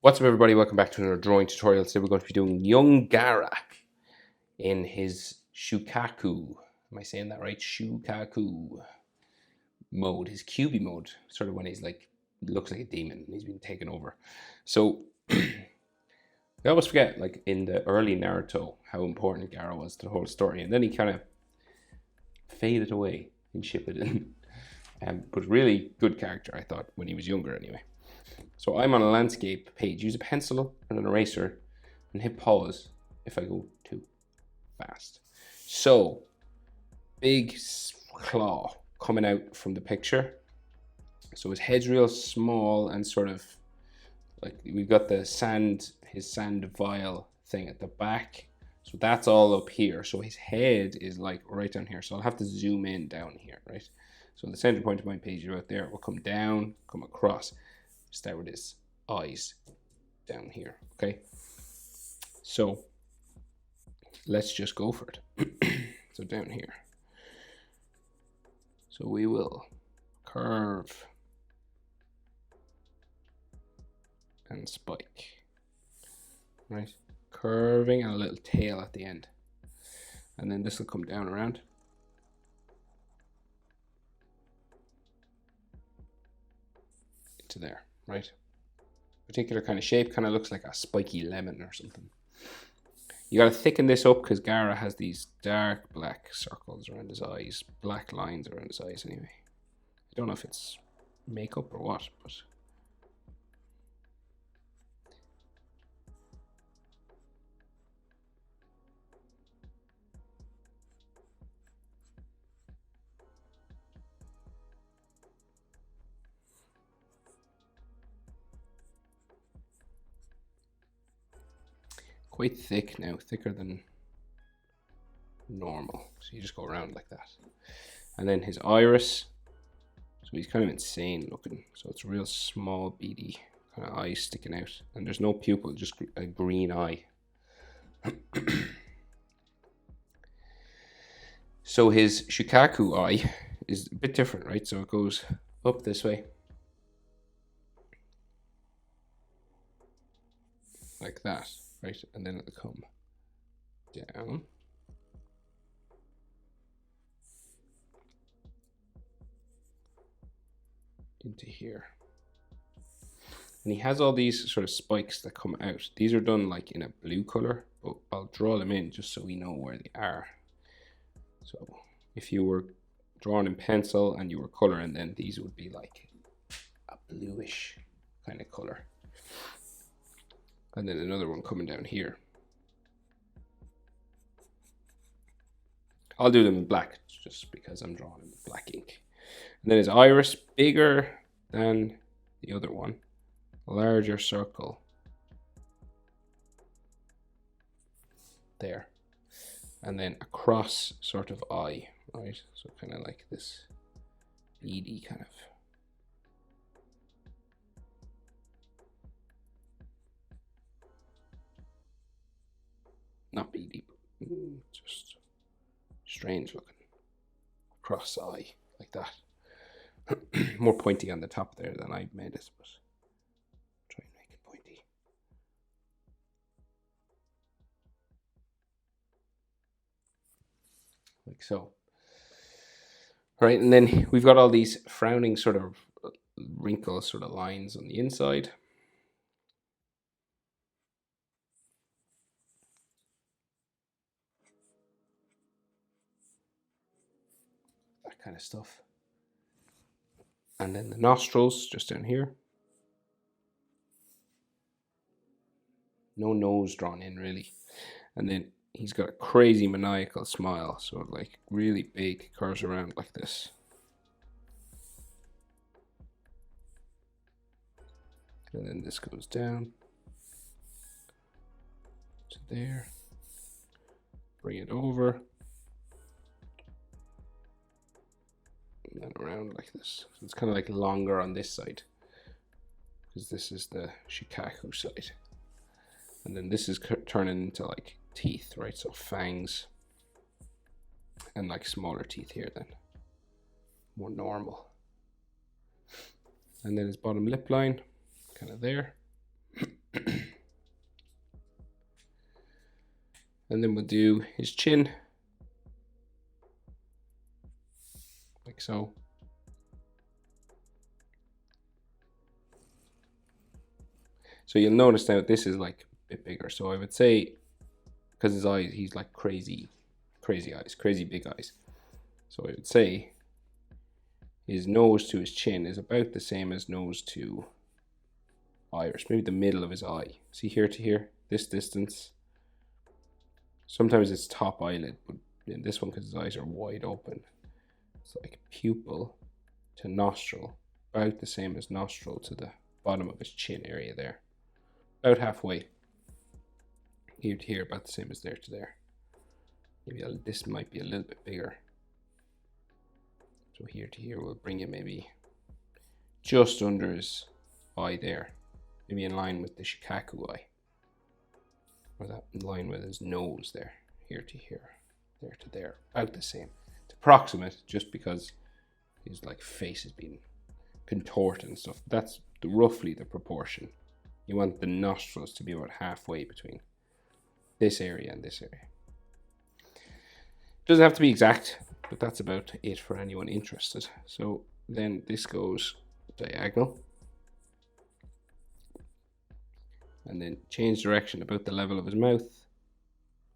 What's up, everybody? Welcome back to another drawing tutorial. Today we're going to be doing young Gaara in his Shukaku. Am I saying that right? Shukaku mode, his QB mode, sort of when he's like, looks like a demon and he's been taken over. So I always forget, like in the early Naruto, how important Gaara was to the whole story, and then he kind of faded away in Shippuden. But really good character, I thought, when he was younger anyway. So I'm on a landscape page. Use a pencil and an eraser and hit pause if I go too fast. So, big claw coming out from the picture. So his head's real small and sort of like we've got the sand, his sand vial thing at the back. So that's all up here. So his head is like right down here. So I'll have to zoom in down here, right? So the center point of my page is right there. We'll come down, come across. Start with his eyes down here, okay? So let's just go for it. So down here. So we will curve and spike, right? Curving and a little tail at the end. And then this will come down around. Into there, right? Particular kind of shape, kind of looks like a spiky lemon or something. You got to thicken this up because Gaara has these dark black circles around his eyes, black lines around his eyes anyway. I don't know if it's makeup or what, but quite thick now, thicker than normal. So you just go around like that. And then his iris, so he's kind of insane looking. So it's a real small, beady kind of eye sticking out. And there's no pupil, just a green eye. So his Shukaku eye is a bit different, right? So it goes up this way. Like that. Right, and then it'll come down into here. And he has all these sort of spikes that come out. These are done like in a blue color, but I'll draw them in just so we know where they are. So if you were drawing in pencil and you were coloring, then these would be like a bluish kind of color. And then another one coming down here. I'll do them in black just because I'm drawing in black ink. And then his iris, bigger than the other one, larger circle there. And then a cross sort of eye, right? So kind of like this beady kind of. Not beady, but just strange looking cross eye like that. More pointy on the top there than I made it, but try and make it pointy. Like so. Right, and then we've got all these frowning sort of wrinkle sort of lines on the inside. That kind of stuff. And then the nostrils just down here. No nose drawn in really. And then he's got a crazy maniacal smile, so like really big, curves around like this. And then this goes down to there. Bring it over. And then around like this. So it's kind of like longer on this side, because this is the Shukaku side. And then this is turning into like teeth, right? So fangs and like smaller teeth here then. More normal. And then his bottom lip line, kind of there. And then we'll do his chin, like so. So you'll notice now this is like a bit bigger. So I would say, because his eyes, he's like crazy eyes, crazy big eyes. So I would say his nose to his chin is about the same as nose to iris, maybe the middle of his eye. See here to here, this distance. Sometimes it's top eyelid, but in this one, because his eyes are wide open, it's like pupil to nostril, about the same as nostril to the bottom of his chin area there. About halfway. Here to here, about the same as there to there. Maybe this might be a little bit bigger. So here to here, we'll bring it maybe just under his eye there. Maybe in line with the Shukaku eye. Or that in line with his nose there. Here to here, there to there. About the same. It's approximate just because his like face has been contorted and stuff. That's roughly the proportion. You want the nostrils to be about halfway between this area and this area. Doesn't have to be exact, but that's about it for anyone interested. So then this goes diagonal. And then change direction about the level of his mouth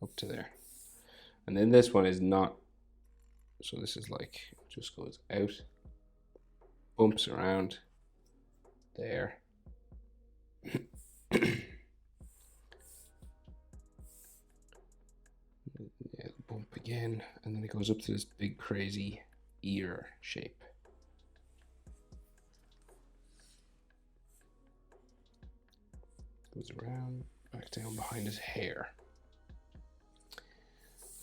up to there. And then this one is not, so this is like, just goes out, bumps around there. Yeah, bump again, and then it goes up to this big crazy ear shape. Goes around, back down behind his hair.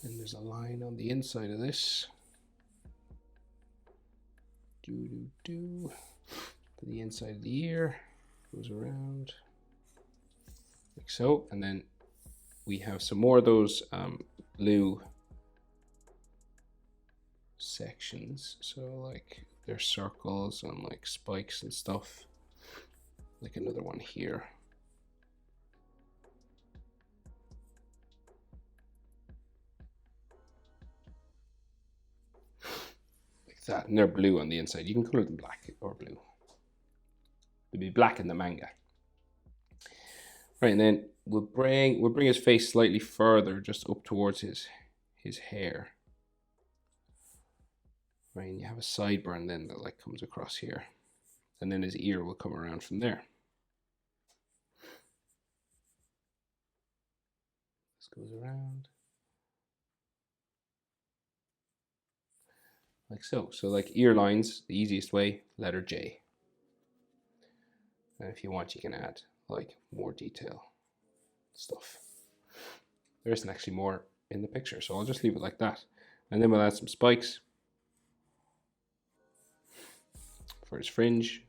And there's a line on the inside of this. To the inside of the ear. Goes around like so, and then we have some more of those blue sections. So like there's circles and like spikes and stuff. Like another one here. Like that, and they're blue on the inside. You can color them black or blue. They'll be black in the manga. Right, and then we'll bring his face slightly further, just up towards his hair. Right, and you have a sideburn then that like comes across here, and then his ear will come around from there. This goes around like so. So like ear lines, the easiest way, letter J. And if you want, you can add like more detail stuff. There isn't actually more in the picture, so I'll just leave it like that. And then we'll add some spikes for his fringe,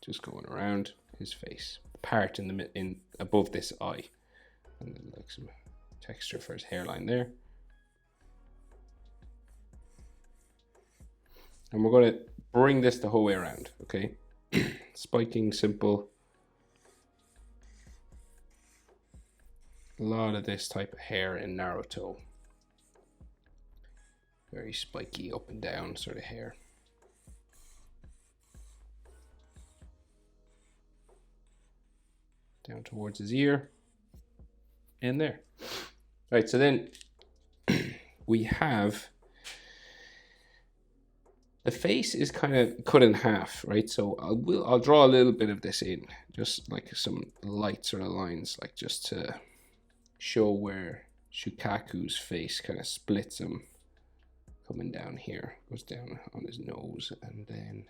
just going around his face, part in above this eye, and then like some texture for his hairline there. And we're going to bring this the whole way around, okay? Spiking, simple. A lot of this type of hair in Naruto. Very spiky, up and down sort of hair. Down towards his ear. And there. Right, so then we have the face is kind of cut in half, right? So I'll draw a little bit of this in, just like some light sort of lines, like just to show where Shukaku's face kind of splits him, coming down here, goes down on his nose, and then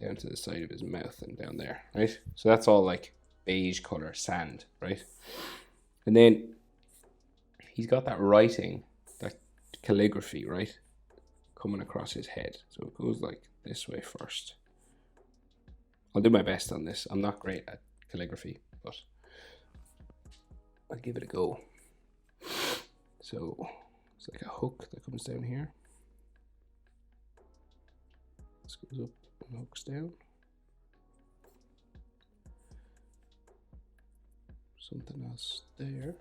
down to the side of his mouth and down there, right? So that's all like beige color sand, right? And then he's got that writing, that calligraphy, right? Coming across his head. So it goes like this way first. I'll do my best on this. I'm not great at calligraphy, but I'll give it a go. So it's like a hook that comes down here. This goes up and hooks down. Something else there.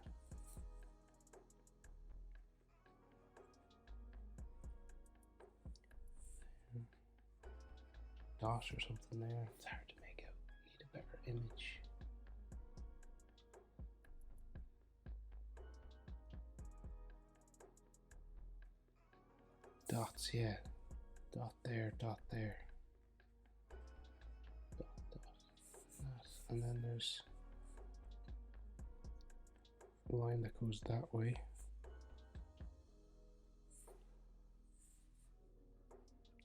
dot or something there. It's hard to make out. Need a better image. Dots, yeah. Dot there, dot there. Dot, dot. And then there's a line that goes that way.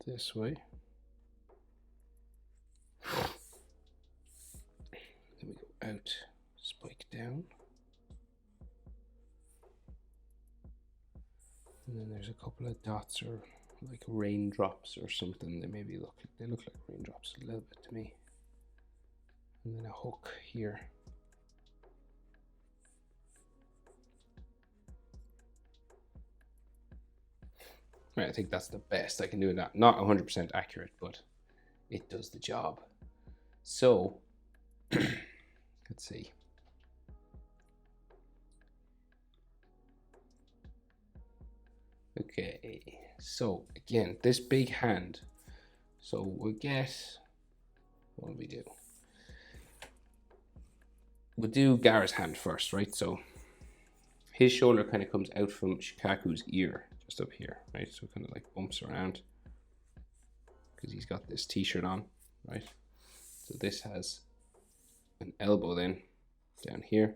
This way. Then we go out, spike down. And then there's a couple of dots or like raindrops or something. They look like raindrops a little bit to me. And then a hook here. Right, I think that's the best I can do. Not 100% accurate, but it does the job. So let's see. Okay, so again, this big hand. So we'll get, what do we do? We'll do Gaara's hand first, right? So his shoulder kind of comes out from Shukaku's ear, just up here, right? So it kind of like bumps around because he's got this t-shirt on, right? So this has an elbow then down here.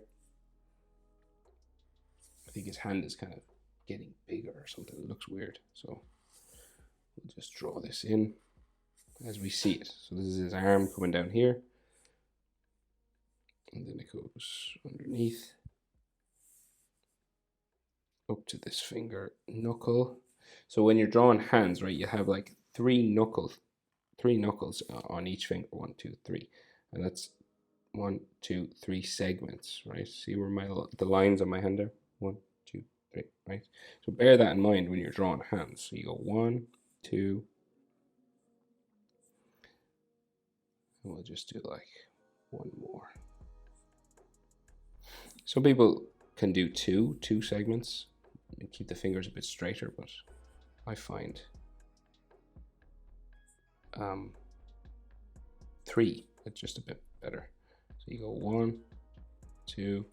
I think his hand is kind of getting bigger or something. It looks weird. So we'll just draw this in as we see it. So this is his arm coming down here. And then it goes underneath up to this finger knuckle. So when you're drawing hands, right, you have like three knuckles on each finger. 1, 2, 3. And that's 1, 2, 3 segments, right? See where the lines on my hand are? 1, 2, 3, right? So bear that in mind when you're drawing hands. So you go 1, 2, and we'll just do like one more. Some people can do two segments and keep the fingers a bit straighter, but I find 3, it's just a bit better. So you go 1, 2,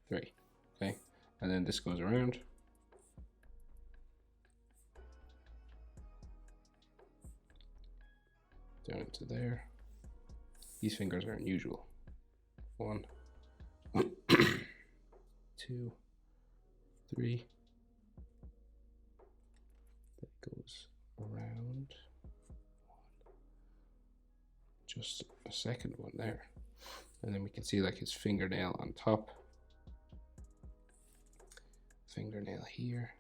3, okay? And then this goes around. Down to there. These fingers are unusual. 1, 2, 3. That goes around. Just a second one there. And then we can see like his fingernail on top. Fingernail here.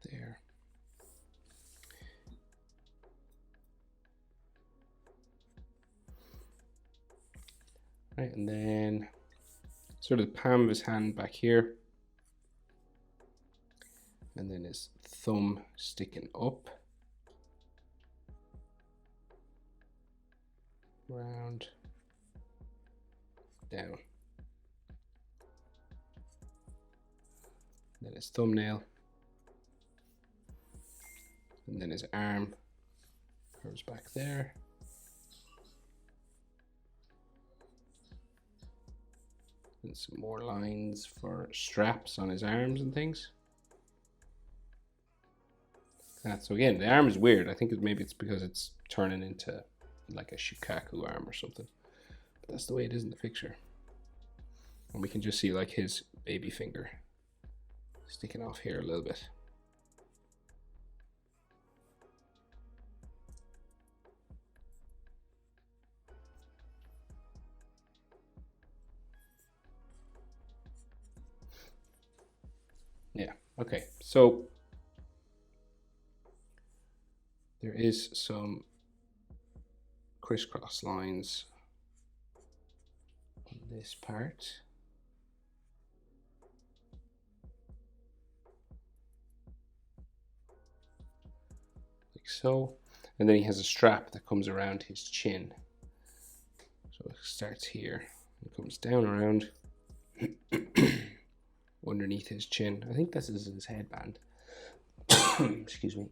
There. Right, and then sort of the palm of his hand back here. And then his thumb sticking up. Round. Down. Then his thumbnail. And then his arm curves back there. And some more lines for straps on his arms and things. So again, the arm is weird. I think maybe it's because it's turning into like a Shukaku arm or something. But that's the way it is in the picture. And we can just see like his baby finger sticking off here a little bit. Yeah, okay, so there is some crisscross lines on this part. Like so. And then he has a strap that comes around his chin. So it starts here and comes down around underneath his chin. I think this is his headband. Excuse me.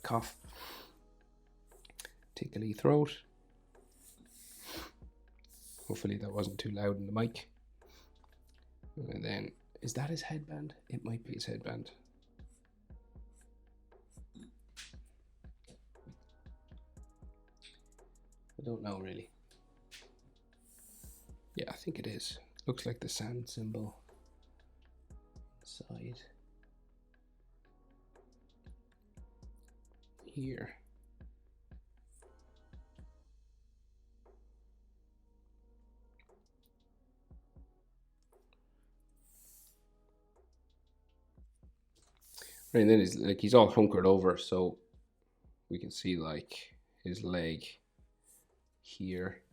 Cough. Tickly throat. Hopefully that wasn't too loud in the mic. And then, is that his headband? It might be his headband. I don't know really. Yeah, I think it is. Looks like the sand symbol inside here. Right, and then he's all hunkered over, so we can see like his leg here,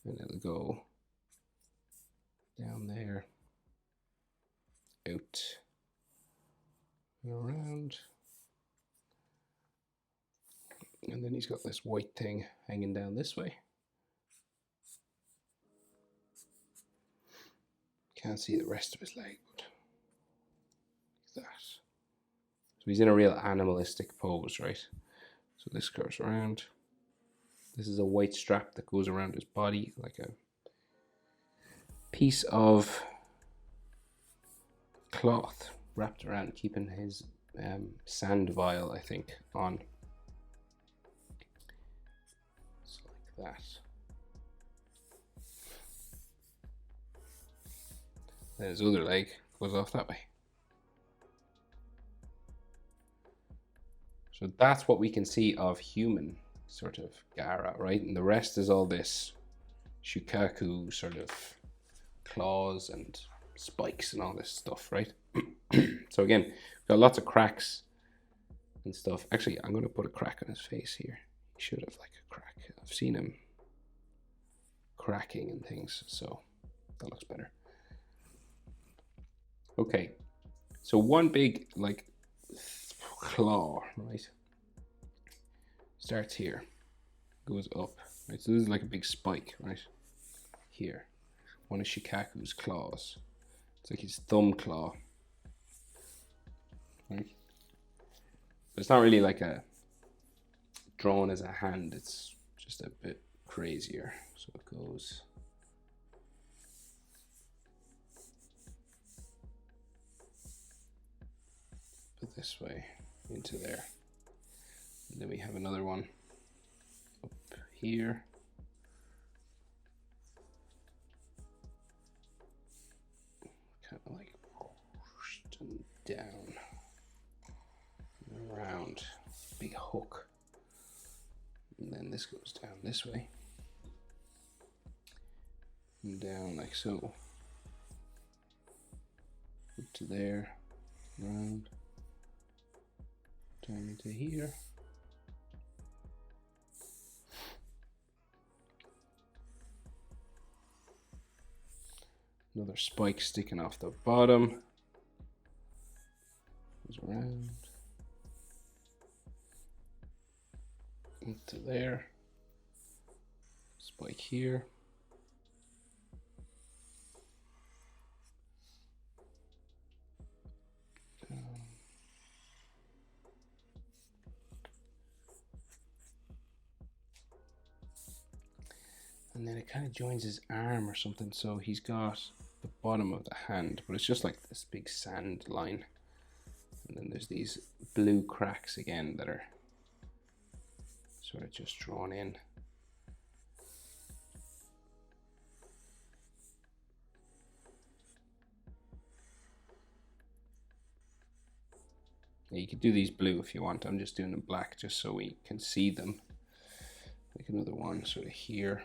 and it'll go down there, out, and around, and then he's got this white thing hanging down this way. Can't see the rest of his leg, but like that. So he's in a real animalistic pose, right? So this goes around. This is a white strap that goes around his body, like a piece of cloth wrapped around, keeping his sand vial, I think, on. So like that. Then his other leg goes off that way. So that's what we can see of human sort of Gaara, right? And the rest is all this Shukaku sort of claws and spikes and all this stuff, right? So again, we've got lots of cracks and stuff. Actually, I'm going to put a crack on his face here. He should have like a crack. I've seen him cracking and things, so that looks better. Okay, so one big like claw, right? Starts here, goes up, right? So this is like a big spike, right? Here, one of Shukaku's claws. It's like his thumb claw, right? But it's not really like a drawn as a hand. It's just a bit crazier. So it goes this way into there. And then we have another one up here. Kind of like and down and around. Big hook. And then this goes down this way. And down like so. Up to there. Around. Down into here. Another spike sticking off the bottom. Goes around. Into there. Spike here. And then it kind of joins his arm or something, so he's got the bottom of the hand, but it's just like this big sand line. And then there's these blue cracks again that are sort of just drawn in. Yeah, you could do these blue if you want. I'm just doing them black just so we can see them. Like another one sort of here.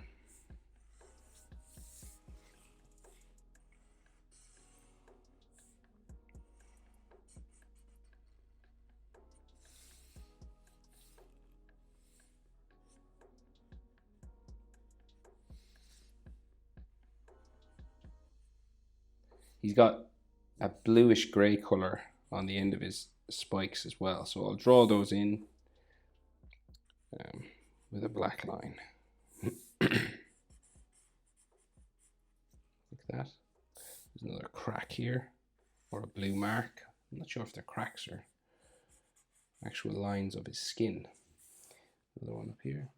He's got a bluish gray color on the end of his spikes as well. So I'll draw those in with a black line. Like that. There's another crack here, or a blue mark. I'm not sure if they're cracks or actual lines of his skin. Another one up here.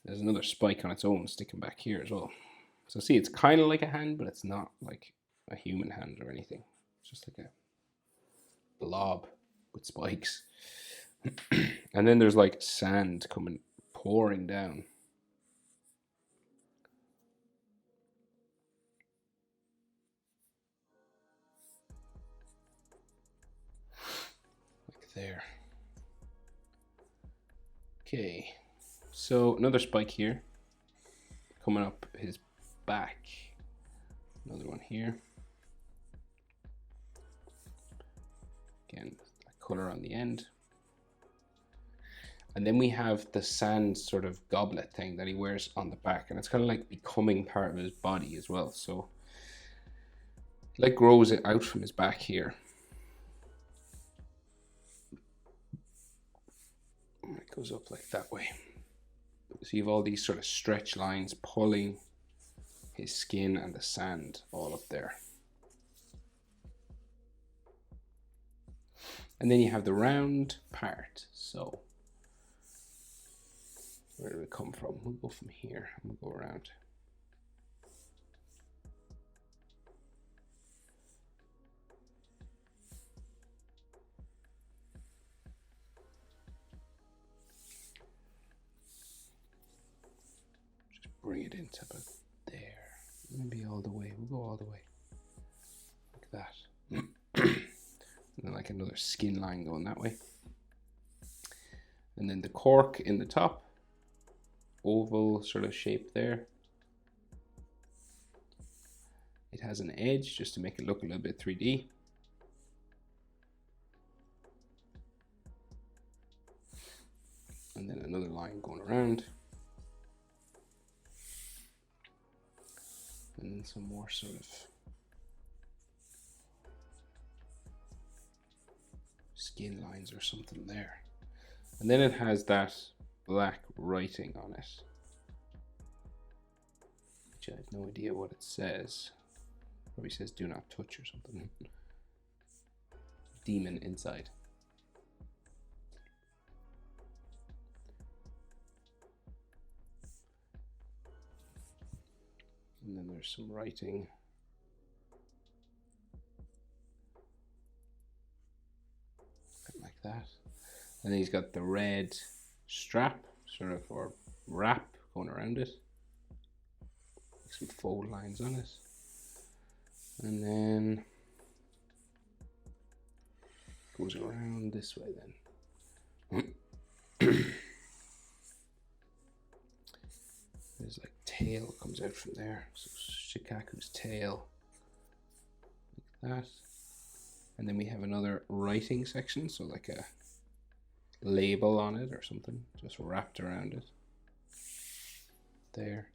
There's another spike on its own sticking back here as well. So see, it's kind of like a hand, but it's not like a human hand or anything. It's just like a blob with spikes. And then there's like sand coming, pouring down. Like there. Okay, so another spike here, coming up his back. Another one here. Again, a color on the end. And then we have the sand sort of goblet thing that he wears on the back, and it's kind of like becoming part of his body as well. So it like grows it out from his back here. It goes up like that way. So you have all these sort of stretch lines pulling his skin and the sand all up there. And then you have the round part. So where do we come from? We'll go from here and we'll go around. Just bring it into about there. Maybe all the way. We'll go all the way. Like that. And then like another skin line going that way. And then the cork in the top. Oval sort of shape there. It has an edge just to make it look a little bit 3D. And then another line going around. And then some more sort of skin lines or something there. And then it has that black writing on it, which I have no idea what it says. Probably says do not touch or something. Demon inside. And then there's some writing. Like that. And then he's got the red strap, sort of, or wrap going around it. Some fold lines on it. And then goes around this way then. There's like tail comes out from there. So Shukaku's tail. Like that. And then we have another writing section, so like a label on it or something, just wrapped around it. There.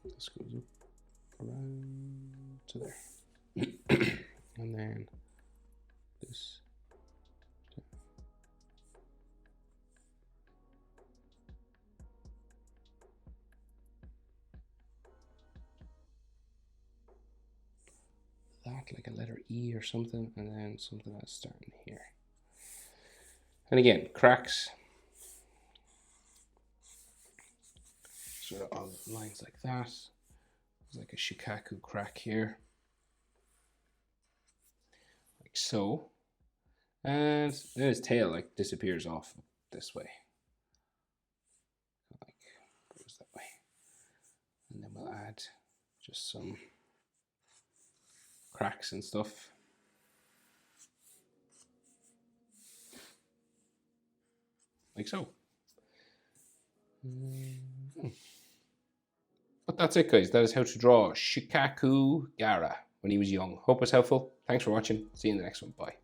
This goes up around to there. And then this. That, like a letter E or something, and then something that's starting here. And again, cracks. Sort of on lines like that. There's like a Shukaku crack here. Like so. And then his tail like disappears off this way. Like goes that way. And then we'll add just some cracks and stuff. Like so. But that's it, guys. That is how to draw Shukaku Gaara when he was young. Hope it's helpful. Thanks for watching. See you in the next one. Bye.